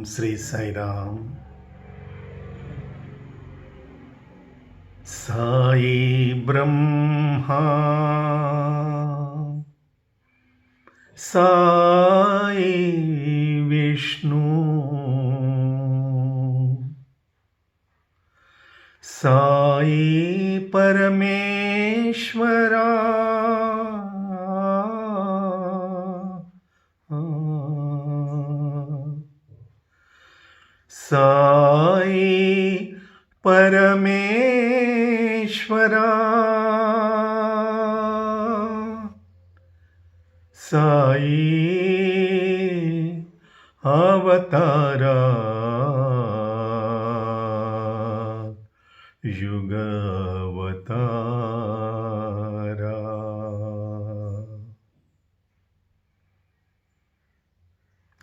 Sri Sai Ram. Sai Brahma, Sai Vishnu, Sai Parameshwara, Sai Parameshwara, Sai Avatara, Yugavatara.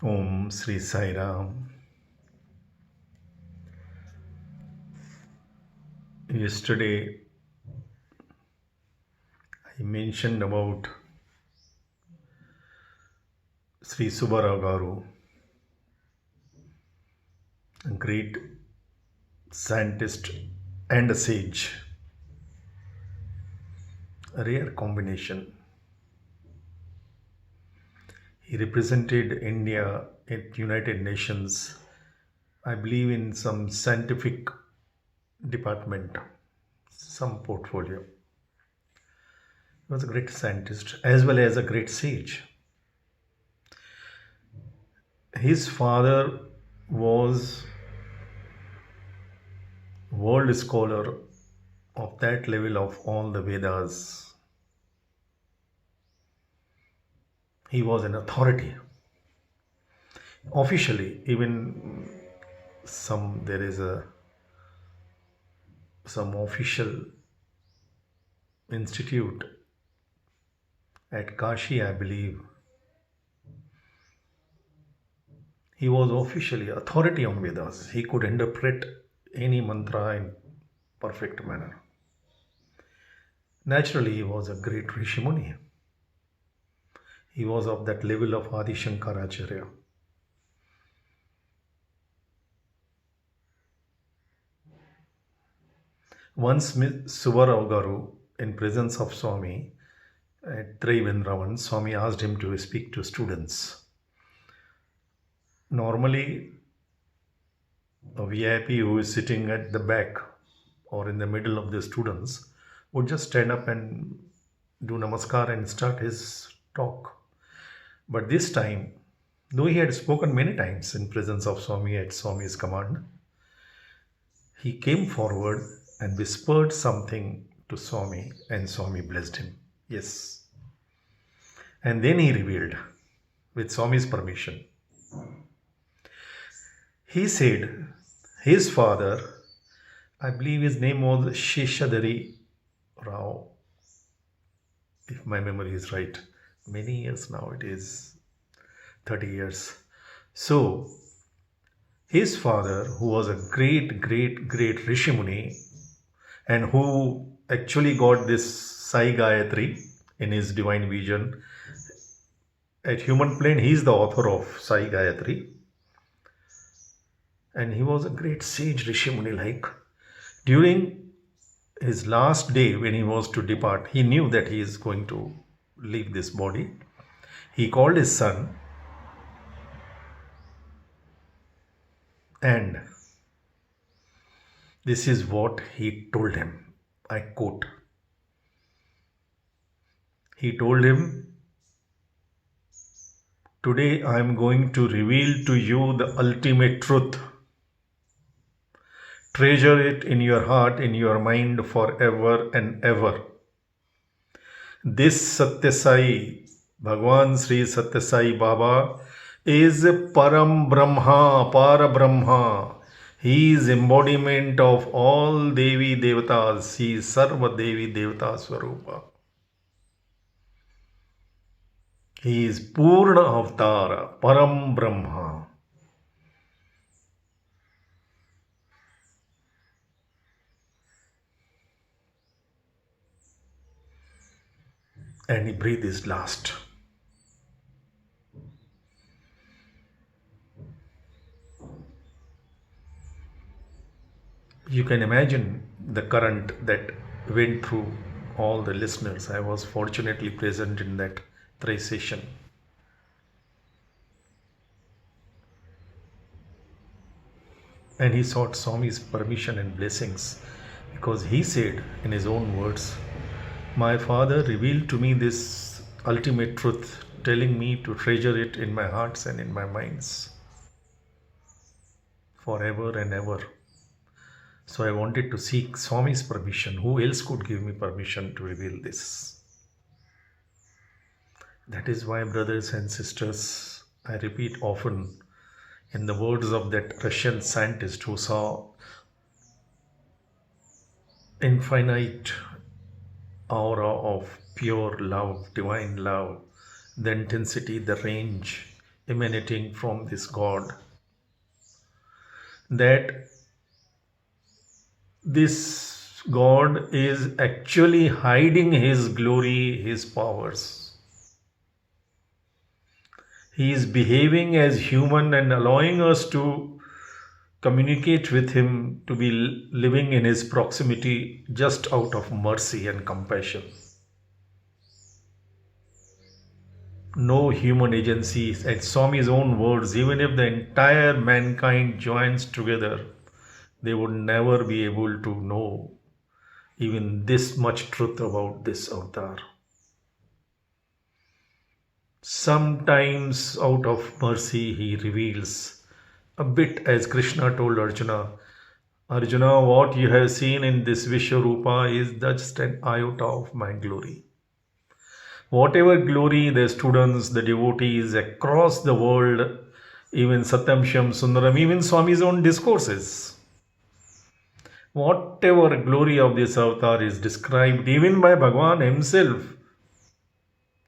Om Sri Sai Ram. Yesterday I mentioned about Sri Subbarao Garu, a great scientist and a sage. A rare combination. He represented India at United Nations, I believe in some scientific department, some portfolio. He was a great scientist as well as a great sage. His father was world scholar of that level of all the Vedas. He was an authority. Officially, even there is some official institute at Kashi, I believe. He was officially authority on Vedas. He could interpret any mantra in perfect manner. Naturally, he was a great Rishi Muni. He was of that level of Adi Shankaracharya. Once Subbarao Garu, in presence of Swami at Trivrindavan, Swami asked him to speak to students. Normally, a VIP who is sitting at the back or in the middle of the students would just stand up and do namaskar and start his talk. But this time, though he had spoken many times in presence of Swami at Swami's command, he came forward and whispered something to Swami, and Swami blessed him. Yes. And then he revealed, with Swami's permission. He said his father, I believe his name was Sheshadari Rao, if my memory is right. Many years now, it is 30 years. So, his father, who was a great Rishi Muni, and who actually got this Sai Gayatri in his divine vision. At human plane, he is the author of Sai Gayatri. And he was a great sage Rishi Muni like. During his last day when he was to depart, he knew that he is going to leave this body. He called his son and this is what he told him. I quote. He told him, today I am going to reveal to you the ultimate truth. Treasure it in your heart, in your mind forever and ever. This Satyasai, Bhagwan Sri Satyasai Baba, is Param Brahma, Para Brahma. He is embodiment of all Devi Devatas. He is Sarva Devi Devata Swarupa. He is Purna Avatara, Param Brahma. And he breathed his last. You can imagine the current that went through all the listeners. I was fortunately present in that prayer session. And he sought Swami's permission and blessings because he said in his own words, my father revealed to me this ultimate truth, telling me to treasure it in my hearts and in my minds forever and ever. So I wanted to seek Swami's permission. Who else could give me permission to reveal this? That is why, brothers and sisters, I repeat often, in the words of that Russian scientist who saw infinite aura of pure love, divine love, the intensity, the range emanating from this God, that this God is actually hiding His glory, His powers. He is behaving as human and allowing us to communicate with Him, to be living in His proximity just out of mercy and compassion. No human agency, at Swami's own words, even if the entire mankind joins together, they would never be able to know even this much truth about this avatar. Sometimes, out of mercy, he reveals a bit, as Krishna told Arjuna, Arjuna, what you have seen in this Vishwarupa is just an iota of my glory. Whatever glory the students, the devotees across the world, even Satyam Shyam Sundaram, even Swami's own discourses, whatever glory of this avatar is described even by Bhagavan himself,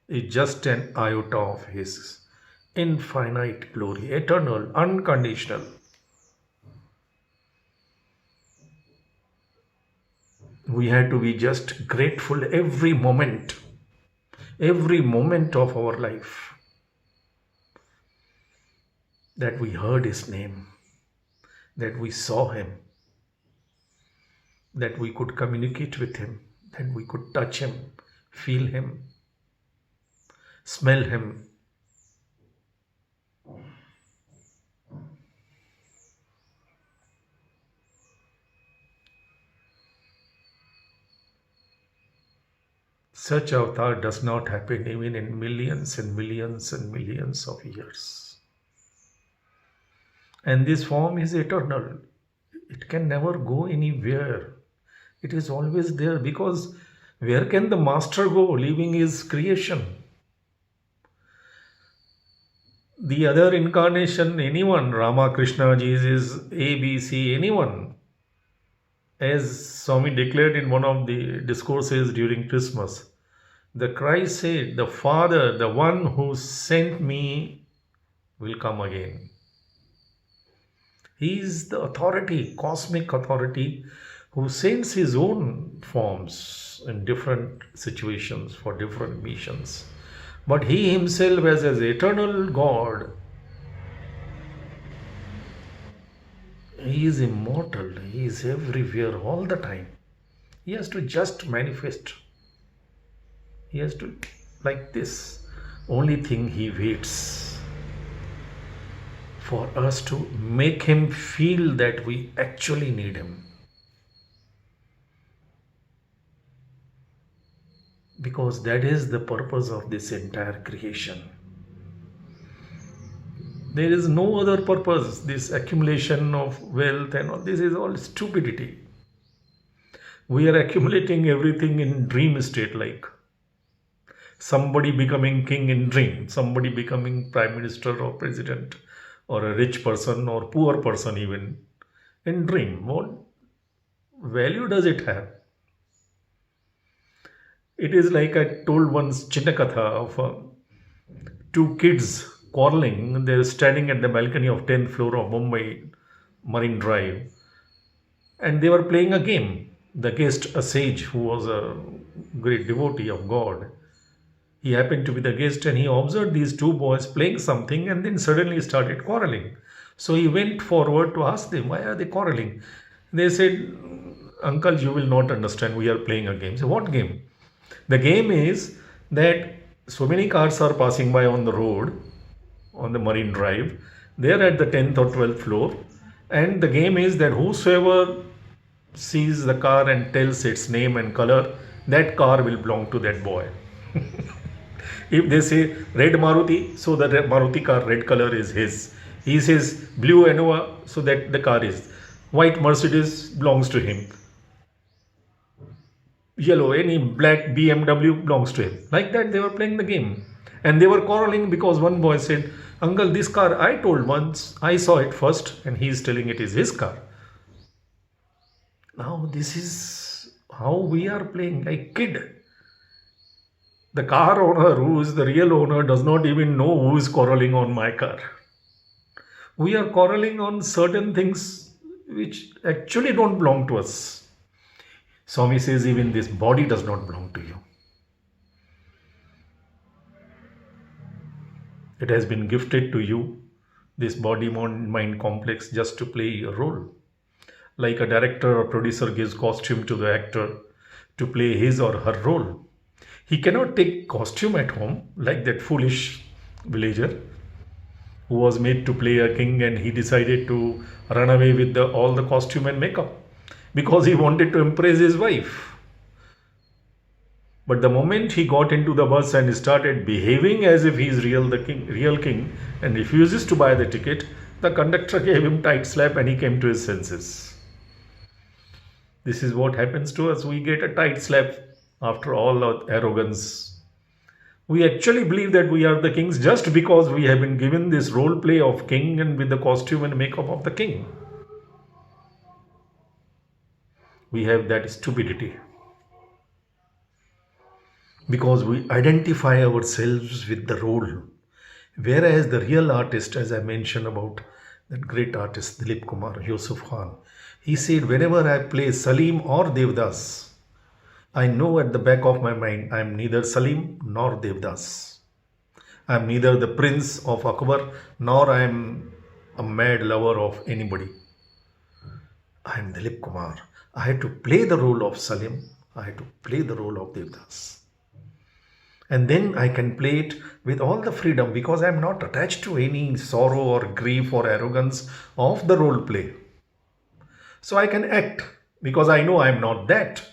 is just an iota of his infinite glory, eternal, unconditional. We have to be just grateful every moment of our life that we heard his name, that we saw him, that we could communicate with him, that we could touch him, feel him, smell him. Such avatar does not happen even in millions and millions and millions of years. And this form is eternal. It can never go anywhere. It is always there, because where can the master go leaving his creation? The other incarnation, anyone, Rama, Krishna, Jesus, A, B, C, anyone, as Swami declared in one of the discourses during Christmas, the Christ said, the Father, the one who sent me, will come again. He is the authority, cosmic authority, who sends his own forms in different situations for different missions. But he himself, as eternal God, he is immortal. He is everywhere all the time. He has to just manifest. He has to, like this. Only thing he waits for us to make him feel that we actually need him. Because that is the purpose of this entire creation. There is no other purpose. This accumulation of wealth and all this is all stupidity. We are accumulating everything in dream state, like somebody becoming king in dream, somebody becoming prime minister or president, or a rich person or poor person even in dream. What value does it have? It is like I told once Chinnakatha of two kids quarreling. They're standing at the balcony of 10th floor of Mumbai Marine Drive, and they were playing a game. The guest, a sage who was a great devotee of God, he happened to be the guest, and he observed these two boys playing something and then suddenly started quarreling. So he went forward to ask them, why are they quarreling? They said, Uncle, you will not understand. We are playing a game. So, what game? The game is that so many cars are passing by on the road, on the Marine Drive. They are at the 10th or 12th floor. And the game is that whosoever sees the car and tells its name and color, that car will belong to that boy. If they say red Maruti, so the Maruti car red color is his. He says blue Innova, so that the car is. White Mercedes belongs to him. Yellow, any black BMW belongs to him. Like that, they were playing the game. And they were quarreling because one boy said, Uncle, this car I told once, I saw it first, and he is telling it is his car. Now, this is how we are playing like kid. The car owner, who is the real owner, does not even know who is quarreling on my car. We are quarreling on certain things which actually don't belong to us. Swami says even this body does not belong to you. It has been gifted to you, this body mind complex, just to play a role. Like a director or producer gives costume to the actor to play his or her role. He cannot take costume at home like that foolish villager who was made to play a king, and he decided to run away with all the costume and makeup because he wanted to impress his wife. But the moment he got into the bus and started behaving as if he is real king, and refuses to buy the ticket, the conductor gave him tight slap and he came to his senses. This is what happens to us. We get a tight slap after all our arrogance. We actually believe that we are the kings just because we have been given this role play of king and with the costume and makeup of the king. We have that stupidity because we identify ourselves with the role. Whereas the real artist, as I mentioned about that great artist Dilip Kumar, Yusuf Khan, he said, whenever I play Salim or Devdas, I know at the back of my mind I am neither Salim nor Devdas. I am neither the prince of Akbar nor I am a mad lover of anybody. I am Dilip Kumar. I had to play the role of Salim. I had to play the role of Devdas. And then I can play it with all the freedom because I am not attached to any sorrow or grief or arrogance of the role play. So I can act because I know I am not that.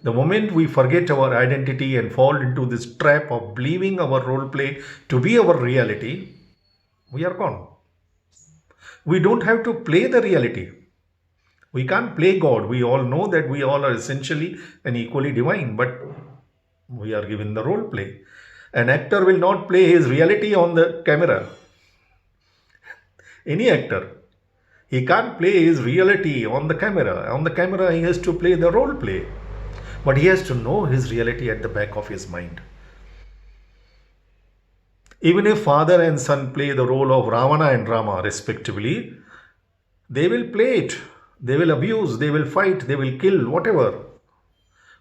The moment we forget our identity and fall into this trap of believing our role play to be our reality, we are gone. We don't have to play the reality. We can't play God. We all know that we all are essentially and equally divine, but we are given the role play. An actor will not play his reality on the camera. Any actor, he can't play his reality on the camera. On the camera, he has to play the role play. But he has to know his reality at the back of his mind. Even if father and son play the role of Ravana and Rama respectively, they will play it. They will abuse, they will fight, they will kill, whatever.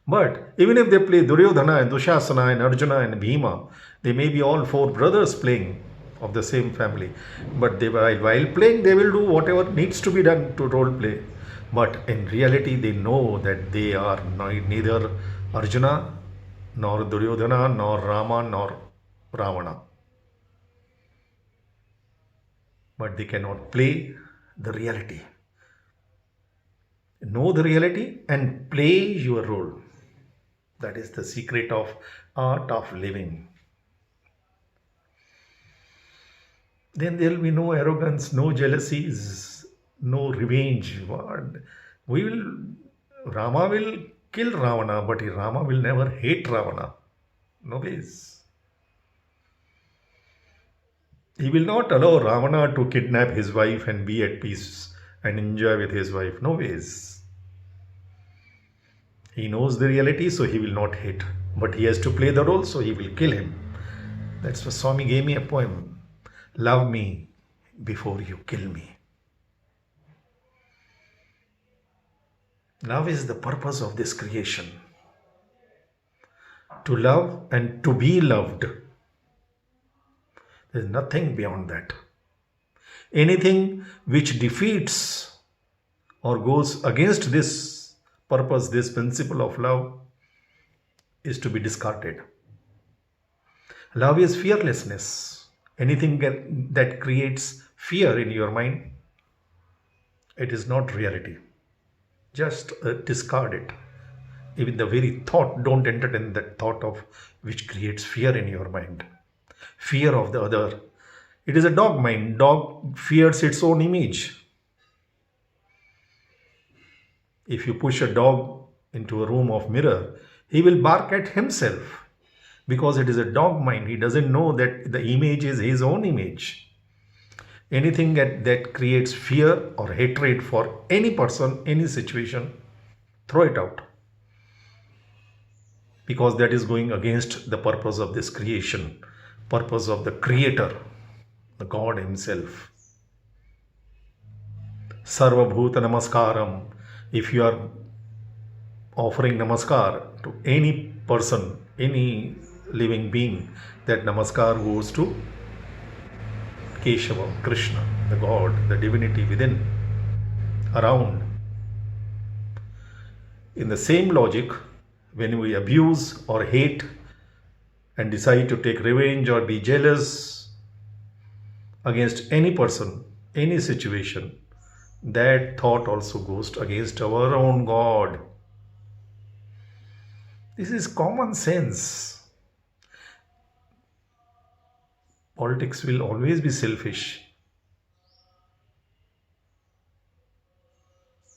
But even if they play Duryodhana and Dushasana and Arjuna and Bhima, they may be all four brothers playing of the same family. But while playing, they will do whatever needs to be done to role play. But in reality, they know that they are neither Arjuna, nor Duryodhana, nor Rama, nor Ravana. But they cannot play the reality. Know the reality and play your role. That is the secret of art of living. Then there will be no arrogance, no jealousies, no revenge. Rama will kill Ravana, but Rama will never hate Ravana. No ways. He will not allow Ravana to kidnap his wife and be at peace and enjoy with his wife. No ways. He knows the reality, so he will not hate. But he has to play the role, so he will kill him. That's why Swami gave me a poem. Love me before you kill me. Love is the purpose of this creation. To love and to be loved. There is nothing beyond that. Anything which defeats or goes against this purpose, this principle of love, is to be discarded. Love is fearlessness. Anything that creates fear in your mind, it is not reality. Just discard it. Even the very thought, don't entertain that thought of which creates fear in your mind. Fear of the other. It is a dog mind. Dog fears its own image. If you push a dog into a room of mirror, he will bark at himself because it is a dog mind. He doesn't know that the image is his own image. Anything that creates fear or hatred for any person, any situation, throw it out. Because that is going against the purpose of this creation, purpose of the Creator, the God Himself. Sarva Bhuta Namaskaram. If you are offering namaskar to any person, any living being, that namaskar goes to Keshava, Krishna, the God, the divinity within, around. In the same logic, when we abuse or hate and decide to take revenge or be jealous against any person, any situation, that thought also goes against our own God. This is common sense. Politics will always be selfish.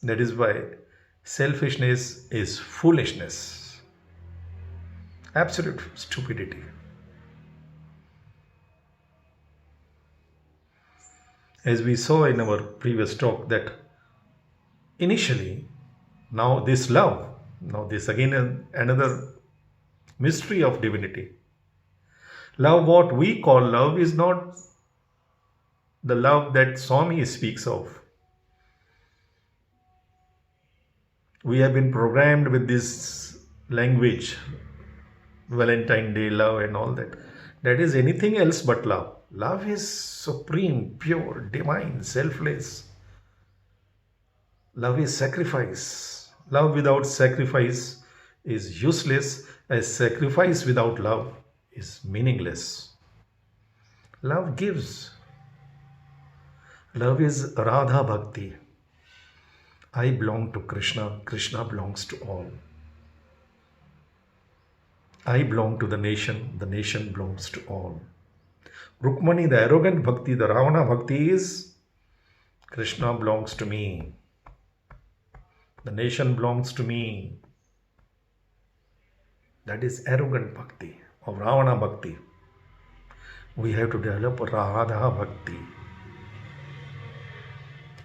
That is why selfishness is foolishness, absolute stupidity. As we saw in our previous talk, that initially, now this love, now this again another mystery of divinity. Love, what we call love, is not the love that Swami speaks of. We have been programmed with this language, Valentine Day love and all that. That is anything else but love. Love is supreme, pure, divine, selfless. Love is sacrifice. Love without sacrifice is useless, as sacrifice without love is meaningless. Love gives. Love is Radha Bhakti. I belong to Krishna, Krishna belongs to all. I belong to the nation belongs to all. Rukmani, the arrogant bhakti, the Ravana bhakti is Krishna belongs to me. The nation belongs to me. That is arrogant bhakti of Ravana bhakti. We have to develop Radha bhakti.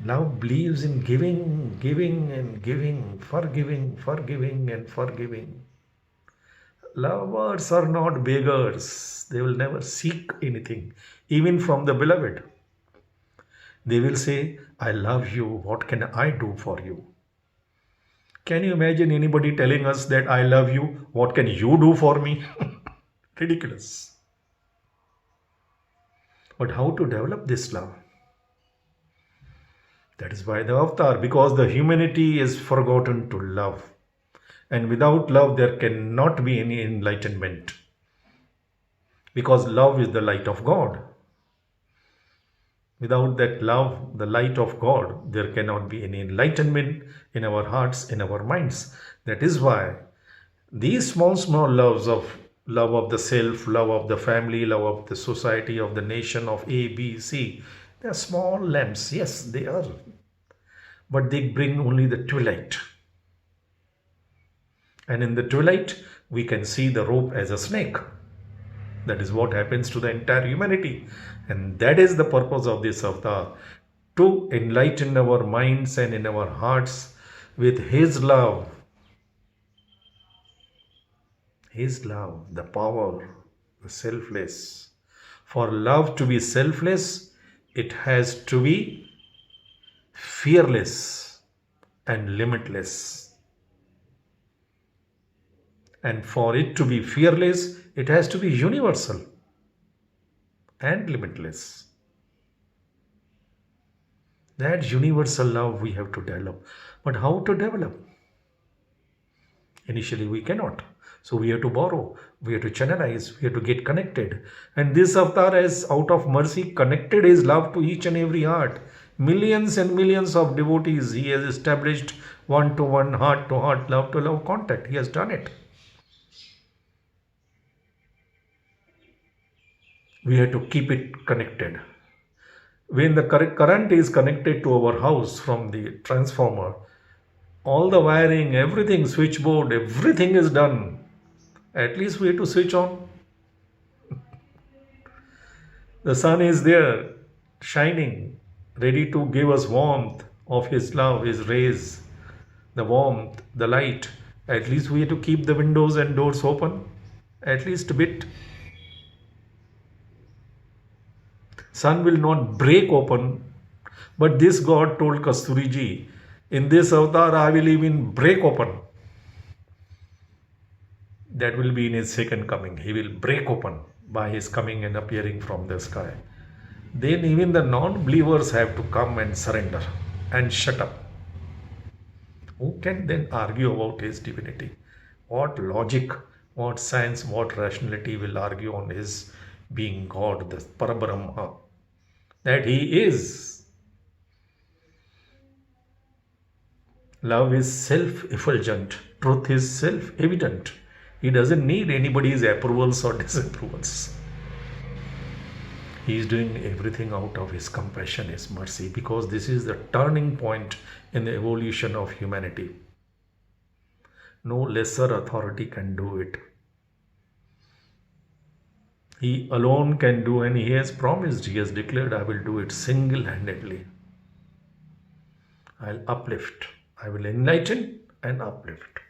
Love believes in giving, giving and giving, forgiving, forgiving and forgiving. Lovers are not beggars. They will never seek anything, even from the beloved. They will say, I love you. What can I do for you? Can you imagine anybody telling us that I love you? What can you do for me? Ridiculous. But how to develop this love? That is why the avatar, because the humanity is forgotten to love. And without love, there cannot be any enlightenment. Because love is the light of God. Without that love, the light of God, there cannot be any enlightenment in our hearts, in our minds. That is why these small, small loves of love of the self, love of the family, love of the society, of the nation, of A, B, C, they are small lamps. Yes, they are. But they bring only the twilight. And in the twilight, we can see the rope as a snake. That is what happens to the entire humanity. And that is the purpose of this avatar, to enlighten our minds and in our hearts with His love. His love, the power, the selfless. For love to be selfless, it has to be fearless and limitless. And for it to be fearless, it has to be universal and limitless. That universal love we have to develop. But how to develop? Initially, we cannot. So we have to borrow, we have to channelize, we have to get connected. And this avatar has, out of mercy, connected his love to each and every heart. Millions and millions of devotees, he has established one to one, heart to heart, love to love contact. He has done it. We have to keep it connected. When the current is connected to our house from the transformer, all the wiring, everything, switchboard, everything is done. At least we have to switch on. The sun is there, shining, ready to give us warmth of his love, his rays, the warmth, the light. At least we have to keep the windows and doors open, at least a bit. Sun will not break open, but this God told Kasturiji, in this avatar I will even break open. That will be in his second coming. He will break open by his coming and appearing from the sky. Then even the non-believers have to come and surrender and shut up. Who can then argue about his divinity? What logic, what science, what rationality will argue on his being God, the Parabrahma, that he is? Love is self-effulgent. Truth is self-evident. He doesn't need anybody's approvals or disapprovals. He is doing everything out of his compassion, his mercy, because this is the turning point in the evolution of humanity. No lesser authority can do it. He alone can do, and he has promised, he has declared, I will do it single-handedly. I'll uplift, I will enlighten and uplift.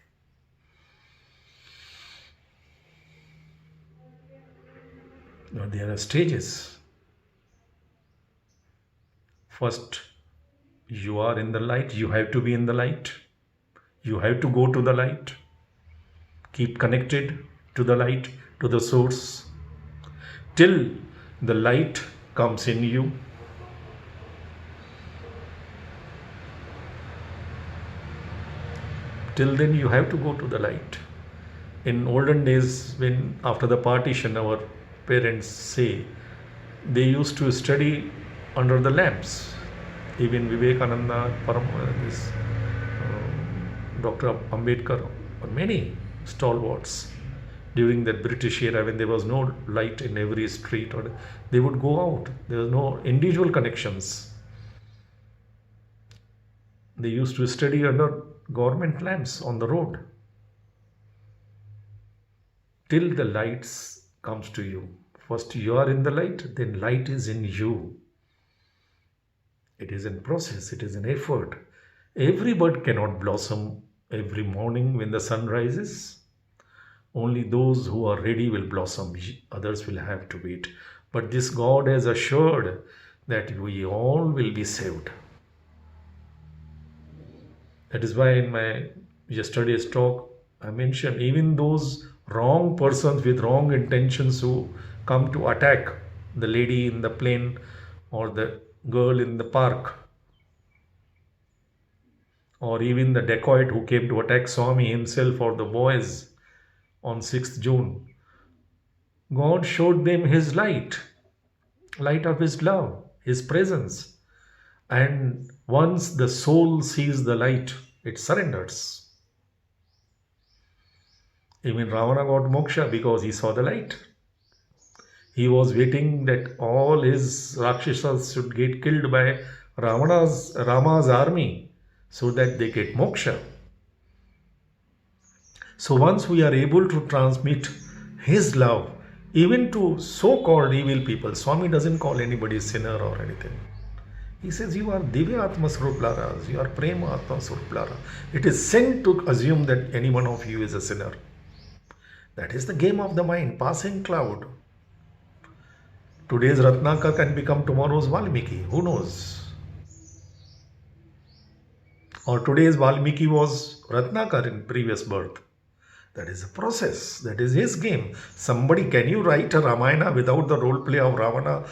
Now there are stages. First, you are in the light, you have to be in the light. You have to go to the light. Keep connected to the light, to the source, till the light comes in you. Till then you have to go to the light. In olden days, when after the partition, our parents say, they used to study under the lamps. Even Vivekananda, Dr. Ambedkar, or many stalwarts during the British era, when there was no light in every street, or they would go out. There was no individual connections. They used to study under government lamps on the road. Till the lights comes to you. First you are in the light, then light is in you. It is in process, it is an effort. Every bud cannot blossom every morning when the sun rises. Only those who are ready will blossom, others will have to wait. But this God has assured that we all will be saved. That is why in my yesterday's talk, I mentioned even those wrong persons with wrong intentions who come to attack the lady in the plane or the girl in the park, or even the dacoit who came to attack Swami himself or the boys on 6th June. God showed them his light of his love, his presence. And once the soul sees the light, it surrenders. Even Ravana got moksha because he saw the light. He was waiting that all his Rakshasas should get killed by Rama's army so that they get moksha. So once we are able to transmit his love even to so-called evil people, Swami doesn't call anybody sinner or anything. He says, you are Divya Atma Swaruplaras, you are Prema Atma Swaruplara. It is sin to assume that any one of you is a sinner. That is the game of the mind, passing cloud. Today's Ratnakar can become tomorrow's Valmiki. Who knows? Or today's Valmiki was Ratnakar in previous birth. That is a process. That is his game. Somebody, can you write a Ramayana without the role play of Ravana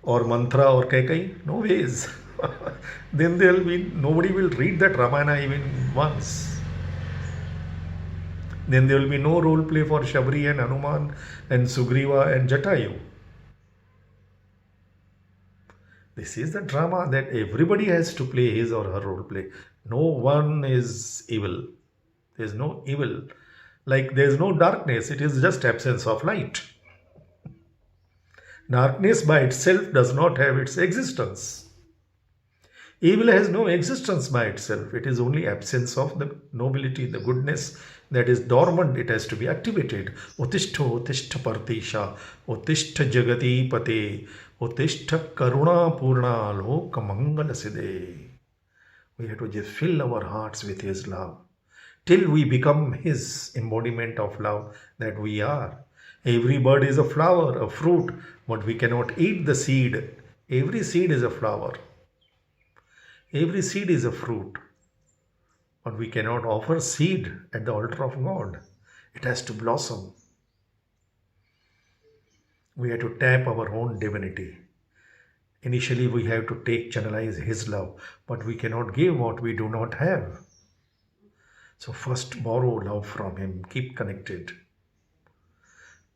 or Mantra or Kaikai? No ways. then nobody will read that Ramayana even once. Then there will be no role play for Shabri and Hanuman and Sugriva and Jatayu. This is the drama that everybody has to play his or her role play. No one is evil. There is no evil. Like there is no darkness, it is just absence of light. Darkness by itself does not have its existence. Evil has no existence by itself. It is only absence of the nobility, the goodness that is dormant. It has to be activated. Utishta Utishta Partisha, Utishta Jagati Pate, Utishta Karuna Purna Loka Mangala Siddhe. We have to just fill our hearts with His love till we become His embodiment of love that we are. Every bird is a flower, a fruit, but we cannot eat the seed. Every seed is a flower. Every seed is a fruit. But we cannot offer seed at the altar of God. It has to blossom. We have to tap our own divinity. Initially, we have to channelize His love, but we cannot give what we do not have. So first borrow love from Him, keep connected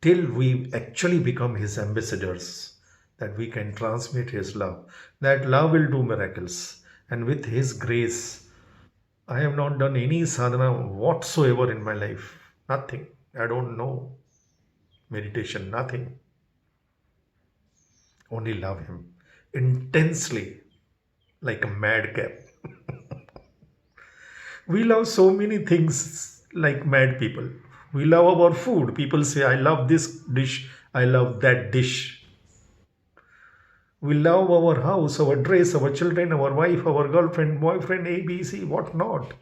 till we actually become His ambassadors, that we can transmit His love. That love will do miracles. And with His grace, I have not done any sadhana whatsoever in my life. Nothing. I don't know meditation, nothing. Only love Him intensely, like a madcap. We love so many things like mad people. We love our food. People say, I love this dish, I love that dish. We love our house, our dress, our children, our wife, our girlfriend, boyfriend, ABC, what not.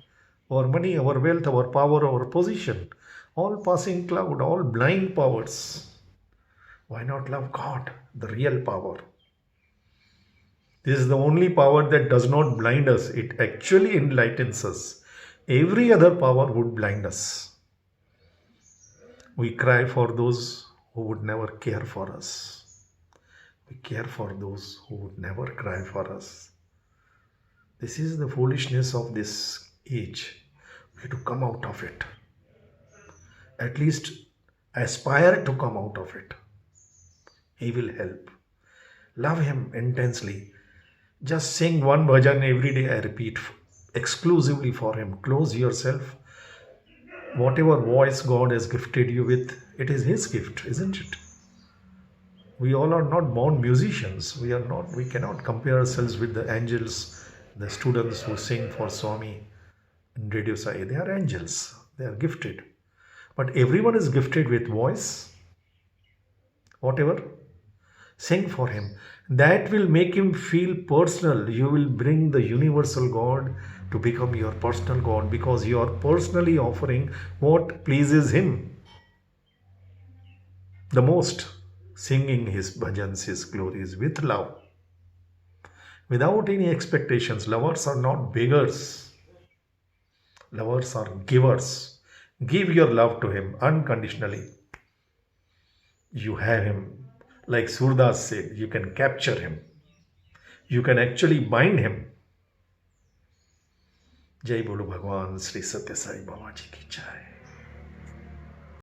Our money, our wealth, our power, our position. All passing cloud, all blind powers. Why not love God, the real power? This is the only power that does not blind us. It actually enlightens us. Every other power would blind us. We cry for those who would never care for us. We care for those who would never cry for us. This is the foolishness of this age. We have to come out of it. At least aspire to come out of it. He will help. Love Him intensely. Just sing one bhajan every day, I repeat, exclusively for Him. Close yourself. Whatever voice God has gifted you with, it is His gift, isn't it? We all are not born musicians. We cannot compare ourselves with the angels, the students who sing for Swami in Radio Sai. They are angels. They are gifted. But everyone is gifted with voice. Whatever. Sing for Him. That will make Him feel personal. You will bring the universal God to become your personal God, because you are personally offering what pleases Him the most. Singing His bhajans, His glories with love. Without any expectations. Lovers are not beggars. Lovers are givers. Give your love to Him unconditionally. You have Him. Like Surdas said, you can capture Him. You can actually bind Him. Jai Bolo Bhagwan Sri Satya Sai Baba Ji ki Jai.